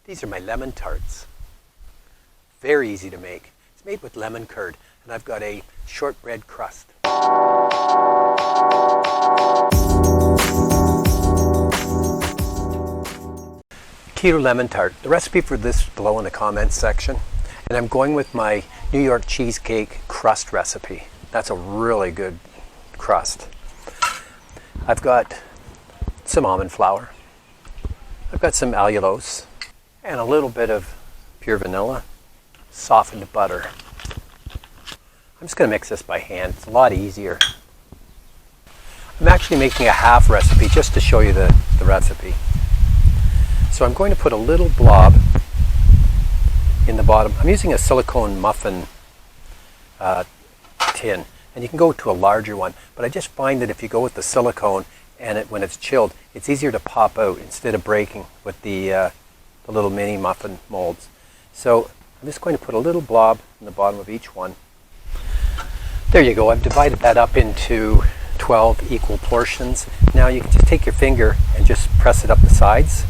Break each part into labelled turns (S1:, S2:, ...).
S1: These are my lemon tarts. Very easy to make. It's made with lemon curd, and I've got a shortbread crust. Keto lemon tart. The recipe for this is below in the comments section. And I'm going with my New York cheesecake crust recipe. That's a really good crust. I've got some almond flour. I've got some allulose and a little bit of pure vanilla, softened butter. I'm just going to mix this by hand. It's a lot easier. I'm actually making a half recipe just to show you the recipe. So I'm going to put a little blob in the bottom. I'm using a silicone muffin tin, and you can go to a larger one, but I just find that if you go with the silicone and when it's chilled, it's easier to pop out instead of breaking with the little mini muffin molds. So I'm just going to put a little blob in the bottom of each one. There you go. I've divided that up into 12 equal portions. Now you can just take your finger and just press it up the sides.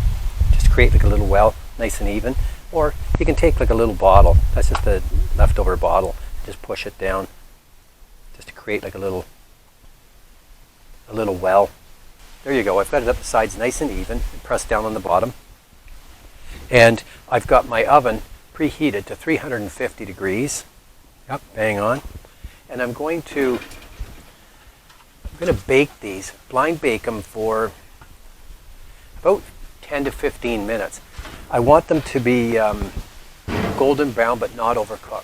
S1: Just create like a little well, nice and even. Or you can take like a little bottle. That's just a leftover bottle. Just push it down just to create like a little well. There you go. I've got it up the sides nice and even, and pressed down on the bottom. And I've got my oven preheated to 350 degrees. Yep, bang on. And I'm going to bake these, blind bake them for about 10 to 15 minutes. I want them to be golden brown but not overcooked.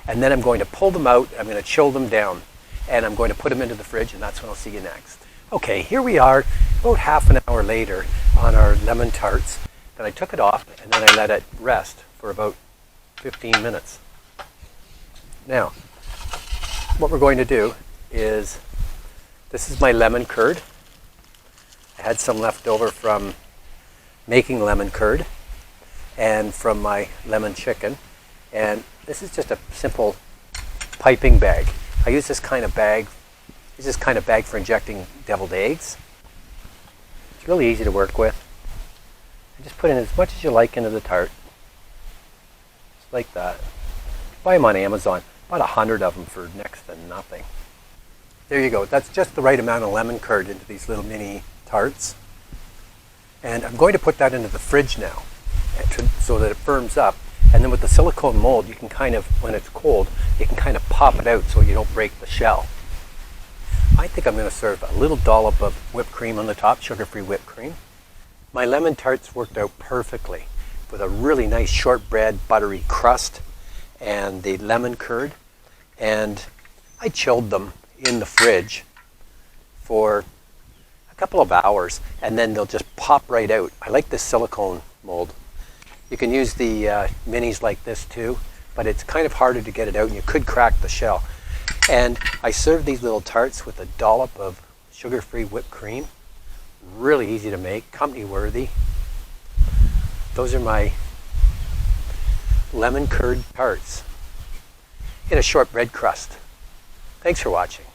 S1: And then I'm going to pull them out, I'm going to chill them down, and I'm going to put them into the fridge, and that's when I'll see you next. Okay, here we are about half an hour later on our lemon tarts. Then I took it off and then I let it rest for about 15 minutes. Now, what we're going to do is, this is my lemon curd. I had some left over from making lemon curd and from my lemon chicken. And this is just a simple piping bag. I use this kind of bag. Use this kind of bag for injecting deviled eggs. It's really easy to work with. And just put in as much as you like into the tart. Just like that. Buy them on Amazon. About 100 of them for next to nothing. There you go. That's just the right amount of lemon curd into these little mini tarts. And I'm going to put that into the fridge now so that it firms up. And then with the silicone mold, you can kind of, when it's cold, you can kind of pop it out so you don't break the shell. I think I'm going to serve a little dollop of whipped cream on the top, sugar-free whipped cream. My lemon tarts worked out perfectly with a really nice shortbread buttery crust and the lemon curd. And I chilled them in the fridge for a couple of hours, and then they'll just pop right out. I like this silicone mold. You can use the minis like this too, but it's kind of harder to get it out and you could crack the shell. And I serve these little tarts with a dollop of sugar-free whipped cream. Really easy to make, company worthy. Those are my lemon curd tarts in a shortbread crust. Thanks for watching.